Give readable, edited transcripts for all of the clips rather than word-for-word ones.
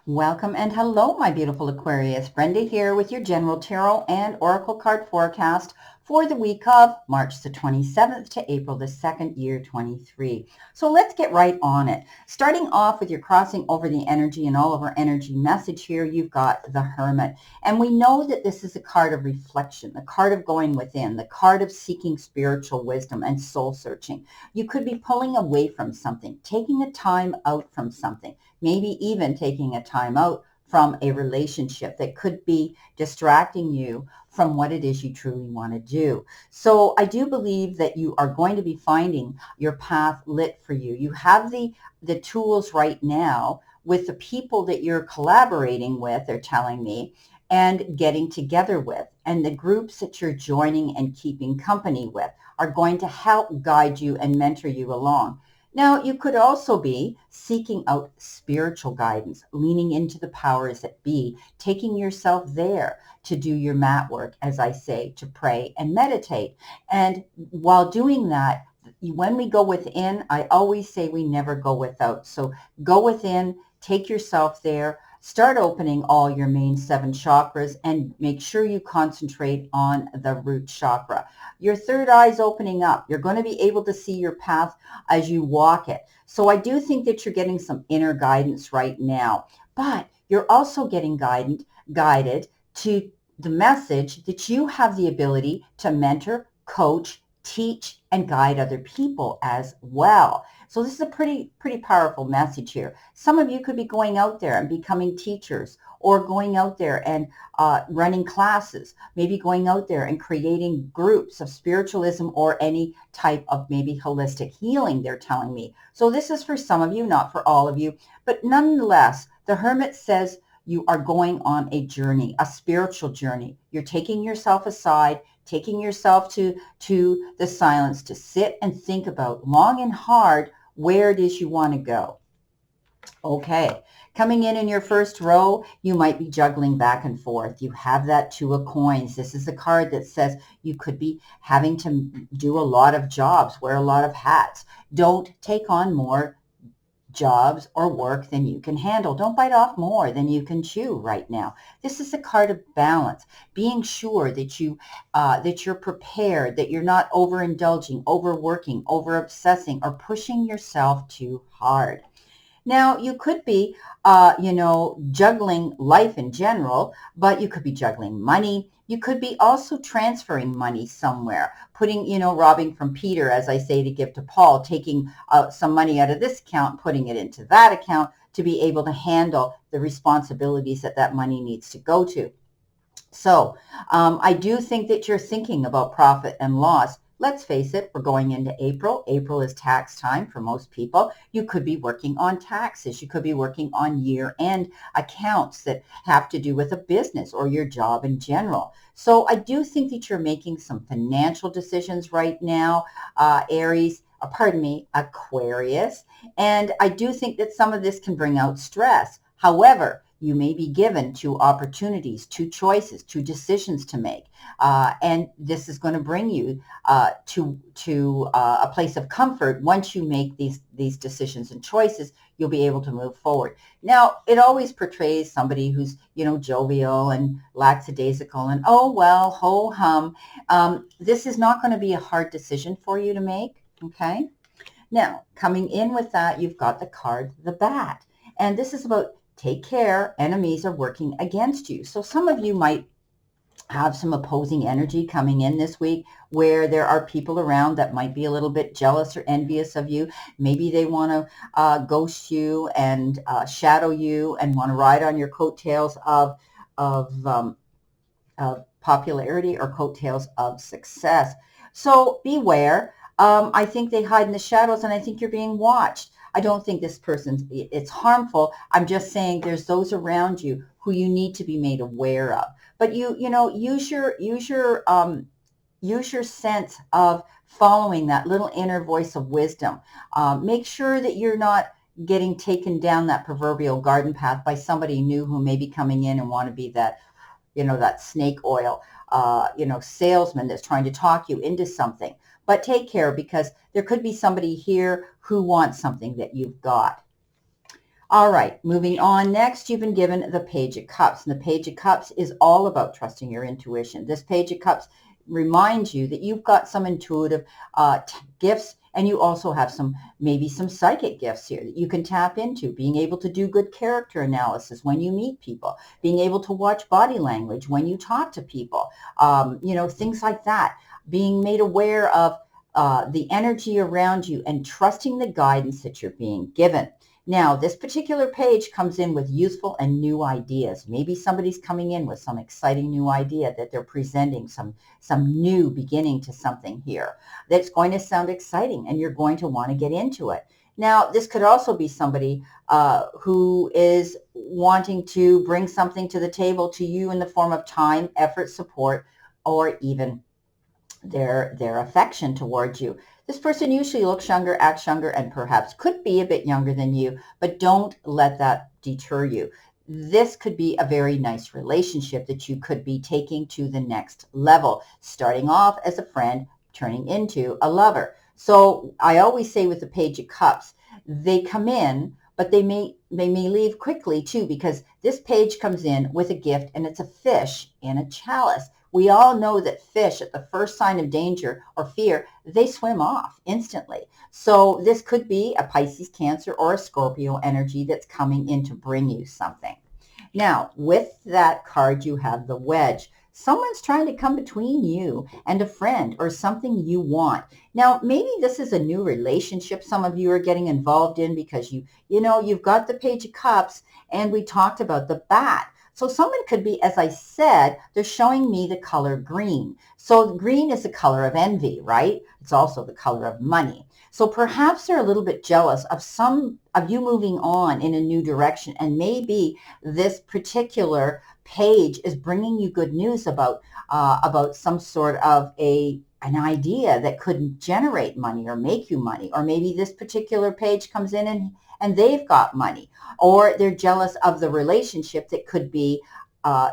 Welcome and hello, my beautiful Aquarius. Brenda here with your general tarot and oracle card forecast for the week of March the 27th to April the 2nd, year 23. So let's get right on it. Starting off with your crossing over the energy and all of our energy message here, you've got the Hermit. And we know that this is a card of reflection, the card of going within, the card of seeking spiritual wisdom and soul searching. You could be pulling away from something, taking a time out from something, maybe even taking a time out from a relationship that could be distracting you from what it is you truly want to do. So I do believe that you are going to be finding your path lit for you. You have the tools right now with the people that you're collaborating with, they're telling me, and getting together with. And the groups that you're joining and keeping company with are going to help guide you and mentor you along. Now, you could also be seeking out spiritual guidance, leaning into the powers that be, taking yourself there to do your mat work, as I say, to pray and meditate. And while doing that, when we go within, I always say we never go without. So go within, take yourself there, start opening all your main 7 chakras, and make sure you concentrate on the root chakra. Your third eye is opening up. You're going to be able to see your path as you walk it. So I do think that you're getting some inner guidance right now, but you're also getting guided to the message that you have the ability to mentor, coach, teach, and guide other people as well. So this is a pretty powerful message here. Some of you could be going out there and becoming teachers, or going out there and running classes, maybe going out there and creating groups of spiritualism or any type of maybe holistic healing, they're telling me. So this is for some of you, not for all of you. But nonetheless, the Hermit says you are going on a journey, a spiritual journey. You're taking yourself aside, taking yourself to the silence to sit and think about long and hard where it is you want to go. Okay, coming in your first row, you might be juggling back and forth. You have that 2 of coins. This is a card that says you could be having to do a lot of jobs, wear a lot of hats. Don't take on more jobs or work than you can handle. Don't bite off more than you can chew right now. This is a card of balance, being sure that you're prepared, that you're not overindulging, overworking, over obsessing, or pushing yourself too hard. Now, you could be, juggling life in general, but you could be juggling money. You could be also transferring money somewhere, putting, robbing from Peter, as I say, to give to Paul, taking some money out of this account, putting it into that account to be able to handle the responsibilities that money needs to go to. So I do think that you're thinking about profit and loss. Let's face it, we're going into April. April is tax time for most people. You could be working on taxes. You could be working on year-end accounts that have to do with a business or your job in general. So I do think that you're making some financial decisions right now, Aquarius. And I do think that some of this can bring out stress. However, you may be given 2 opportunities, 2 choices, 2 decisions to make. And this is going to bring you to a place of comfort. Once you make these decisions and choices, you'll be able to move forward. Now, it always portrays somebody who's, jovial and lackadaisical and, oh, well, ho-hum. This is not going to be a hard decision for you to make, okay? Now, coming in with that, you've got the card, the Bat. And this is about take care, enemies are working against you. So some of you might have some opposing energy coming in this week where there are people around that might be a little bit jealous or envious of you. Maybe they want to ghost you and shadow you and want to ride on your coattails of popularity or coattails of success. So beware. I think they hide in the shadows, and I think you're being watched. I don't think this person's, it's harmful. I'm just saying there's those around you who you need to be made aware of. But use your sense of following that little inner voice of wisdom. Make sure that you're not getting taken down that proverbial garden path by somebody new who may be coming in and want to be that, that snake oil, salesman that's trying to talk you into something. But take care, because there could be somebody here who wants something that you've got. All right, moving on. Next, you've been given the Page of Cups. And the Page of Cups is all about trusting your intuition. This Page of Cups reminds you that you've got some intuitive gifts, and you also have maybe some psychic gifts here that you can tap into. Being able to do good character analysis when you meet people, being able to watch body language when you talk to people, things like that. Being made aware of the energy around you and trusting the guidance that you're being given. Now, this particular page comes in with youthful and new ideas. Maybe somebody's coming in with some exciting new idea that they're presenting, some new beginning to something here that's going to sound exciting, and you're going to want to get into it. Now, this could also be somebody who is wanting to bring something to the table to you in the form of time, effort, support, or even their affection towards you. This person usually looks younger, acts younger, and perhaps could be a bit younger than you, but don't let that deter you. This could be a very nice relationship that you could be taking to the next level, starting off as a friend, turning into a lover. So I always say with the Page of Cups, they come in, but they may leave quickly too, because this page comes in with a gift, and it's a fish in a chalice. We all know that fish, at the first sign of danger or fear, they swim off instantly. So this could be a Pisces, Cancer, or a Scorpio energy that's coming in to bring you something. Now, with that card, you have the Wedge. Someone's trying to come between you and a friend or something you want. Now, maybe this is a new relationship some of you are getting involved in, because you've got the Page of Cups, and we talked about the bat. So someone could be, as I said, they're showing me the color green. So green is the color of envy, right? It's also the color of money. So perhaps they're a little bit jealous of some of you moving on in a new direction, and maybe this particular page is bringing you good news about some sort of an idea that could generate money or make you money. Or maybe this particular page comes in and they've got money, or they're jealous of the relationship that could be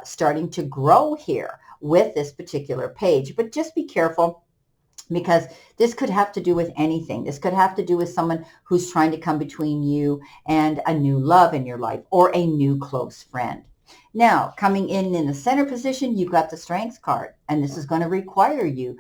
starting to grow here with this particular page. But just be careful, because this could have to do with anything. This could have to do with someone who's trying to come between you and a new love in your life, or a new close friend. Now, coming in the center position, you've got the Strength card, and this is going to require you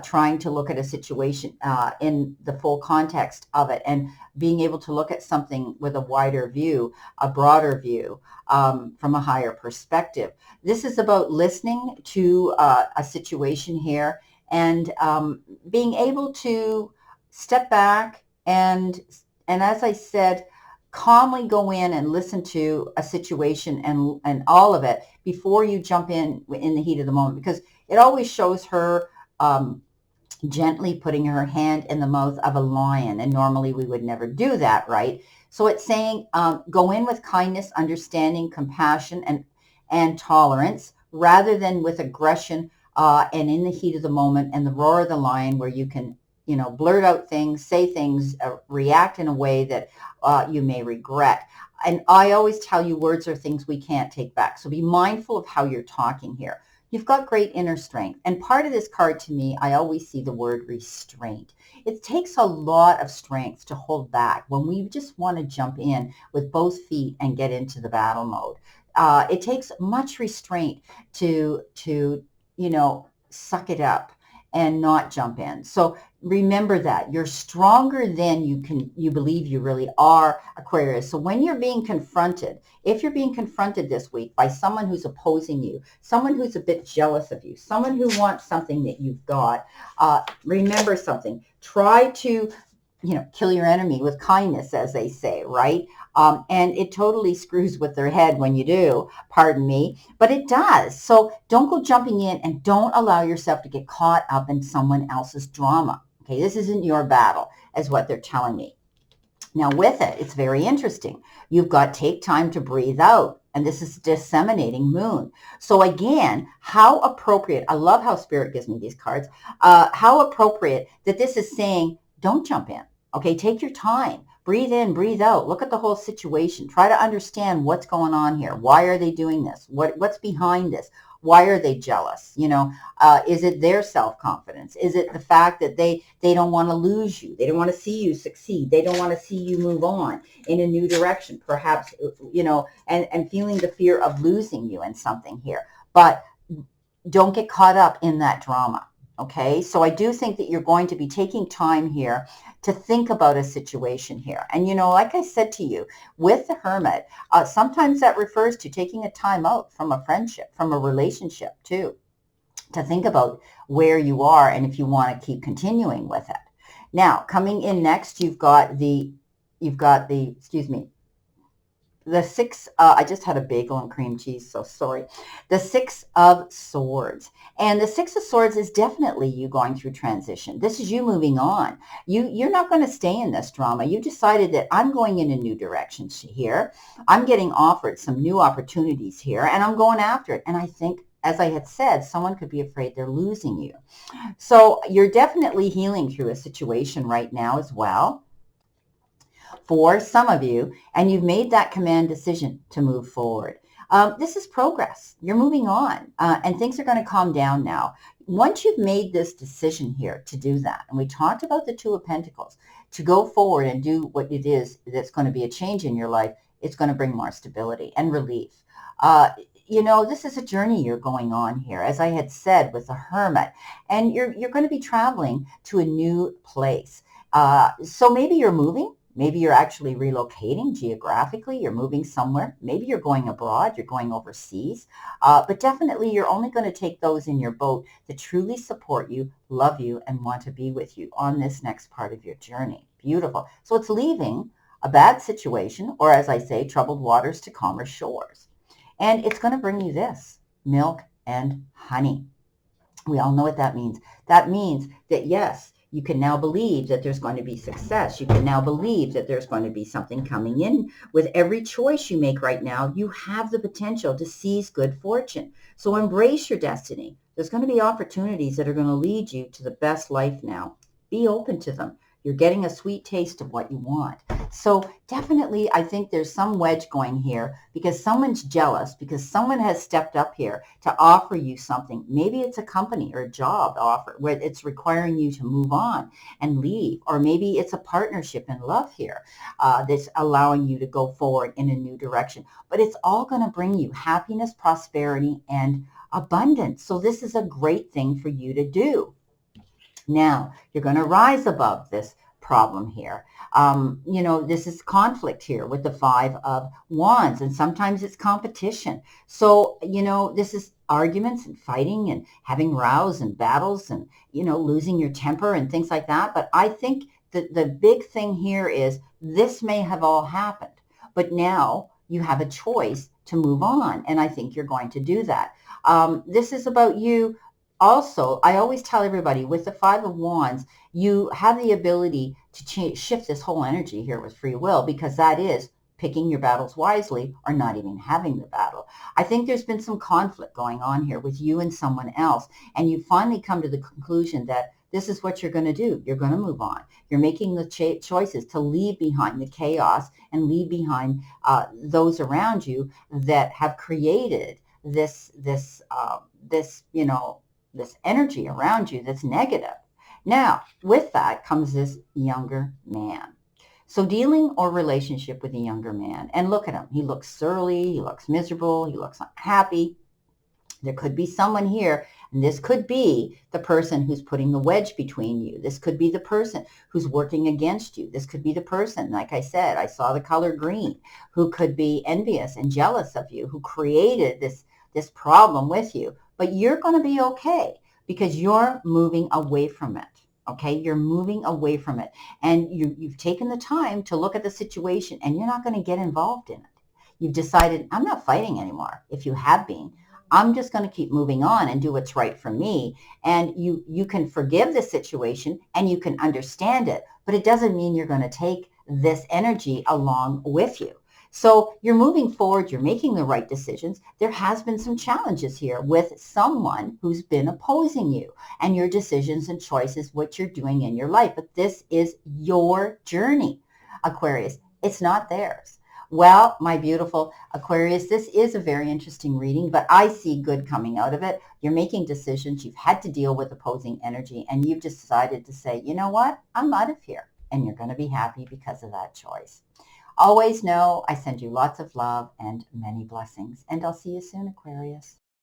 trying to look at a situation in the full context of it, and being able to look at something with a wider view, a broader view, from a higher perspective. This is about listening to a situation here, and being able to step back and as I said, calmly go in and listen to a situation and all of it before you jump in the heat of the moment, because it always shows her gently putting her hand in the mouth of a lion, and normally we would never do that, right? So it's saying go in with kindness, understanding, compassion, and tolerance, rather than with aggression and in the heat of the moment and the roar of the lion, where you can blurt out things, say things, react in a way that you may regret. And I always tell you, words are things we can't take back. So be mindful of how you're talking here. You've got great inner strength. And part of this card, to me, I always see the word restraint. It takes a lot of strength to hold back when we just want to jump in with both feet and get into the battle mode. It takes much restraint to suck it up and not jump in. So remember that you're stronger than you believe you really are, Aquarius. So when you're being confronted, if you're being confronted this week by someone who's opposing you, someone who's a bit jealous of you, someone who wants something that you've got, remember something. Try to kill your enemy with kindness, as they say, right? And it totally screws with their head when you do, pardon me, but it does. So don't go jumping in, and don't allow yourself to get caught up in someone else's drama. Okay, this isn't your battle, is what they're telling me. Now with it, it's very interesting. You've got take time to breathe out, and this is disseminating moon. So again, how appropriate, I love how Spirit gives me these cards, how appropriate that this is saying, don't jump in. Okay, take your time. Breathe in, breathe out. Look at the whole situation. Try to understand what's going on here. Why are they doing this? What's behind this? Why are they jealous? Is it their self-confidence? Is it the fact that they don't want to lose you? They don't want to see you succeed. They don't want to see you move on in a new direction, perhaps, and feeling the fear of losing you in something here. But don't get caught up in that drama. Okay, so I do think that you're going to be taking time here to think about a situation here. And, like I said to you, with the Hermit, sometimes that refers to taking a time out from a friendship, from a relationship too, to think about where you are and if you want to keep continuing with it. Now, coming in next, you've got the, excuse me, the six, I just had a bagel and cream cheese, so sorry. The Six of Swords. And the Six of Swords is definitely you going through transition. This is you moving on. You're not going to stay in this drama. You decided that I'm going in a new direction here. I'm getting offered some new opportunities here, and I'm going after it. And I think, as I had said, someone could be afraid they're losing you. So you're definitely healing through a situation right now as well, for some of you, and you've made that command decision to move forward. This is progress. You're moving on, and things are going to calm down now. Once you've made this decision here to do that, and we talked about the Two of Pentacles, to go forward and do what it is that's going to be a change in your life, it's going to bring more stability and relief. This is a journey you're going on here, as I had said, with the Hermit, and you're going to be traveling to a new place. So maybe you're moving. Maybe you're actually relocating geographically. You're moving somewhere. Maybe you're going abroad. You're going overseas. But definitely you're only going to take those in your boat that truly support you, love you, and want to be with you on this next part of your journey. Beautiful. So it's leaving a bad situation, or as I say, troubled waters to calmer shores. And it's going to bring you this, milk and honey. We all know what that means. That means that, yes, you can now believe that there's going to be success. You can now believe that there's going to be something coming in. With every choice you make right now, you have the potential to seize good fortune. So embrace your destiny. There's going to be opportunities that are going to lead you to the best life now. Be open to them. You're getting a sweet taste of what you want. So definitely, I think there's some wedge going here because someone's jealous, because someone has stepped up here to offer you something. Maybe it's a company or a job offer where it's requiring you to move on and leave. Or maybe it's a partnership in love here that's allowing you to go forward in a new direction. But it's all going to bring you happiness, prosperity, and abundance. So this is a great thing for you to do. Now, you're going to rise above this problem here. This is conflict here with the Five of Wands, and sometimes it's competition. So, this is arguments and fighting and having rows and battles and, losing your temper and things like that. But I think that the big thing here is this may have all happened, but now you have a choice to move on. And I think you're going to do that. This is about you. Also, I always tell everybody with the Five of Wands, you have the ability to shift this whole energy here with free will, because that is picking your battles wisely or not even having the battle. I think there's been some conflict going on here with you and someone else, and you finally come to the conclusion that this is what you're going to do. You're going to move on. You're making the choices to leave behind the chaos and leave behind those around you that have created this energy around you that's negative. Now, with that comes this younger man. So dealing or relationship with a younger man, and look at him. He looks surly, he looks miserable, he looks unhappy. There could be someone here, and this could be the person who's putting the wedge between you. This could be the person who's working against you. This could be the person, like I said, I saw the color green, who could be envious and jealous of you, who created this problem with you. But you're going to be okay because you're moving away from it. Okay, you're moving away from it. And you've taken the time to look at the situation, and you're not going to get involved in it. You've decided, I'm not fighting anymore. If you have been, I'm just going to keep moving on and do what's right for me. And you can forgive the situation and you can understand it, but it doesn't mean you're going to take this energy along with you. So you're moving forward, you're making the right decisions. There has been some challenges here with someone who's been opposing you and your decisions and choices, what you're doing in your life. But this is your journey, Aquarius. It's not theirs. Well, my beautiful Aquarius, this is a very interesting reading, but I see good coming out of it. You're making decisions. You've had to deal with opposing energy, and you've just decided to say, you know what? I'm out of here. And you're going to be happy because of that choice. Always know I send you lots of love and many blessings. And I'll see you soon, Aquarius.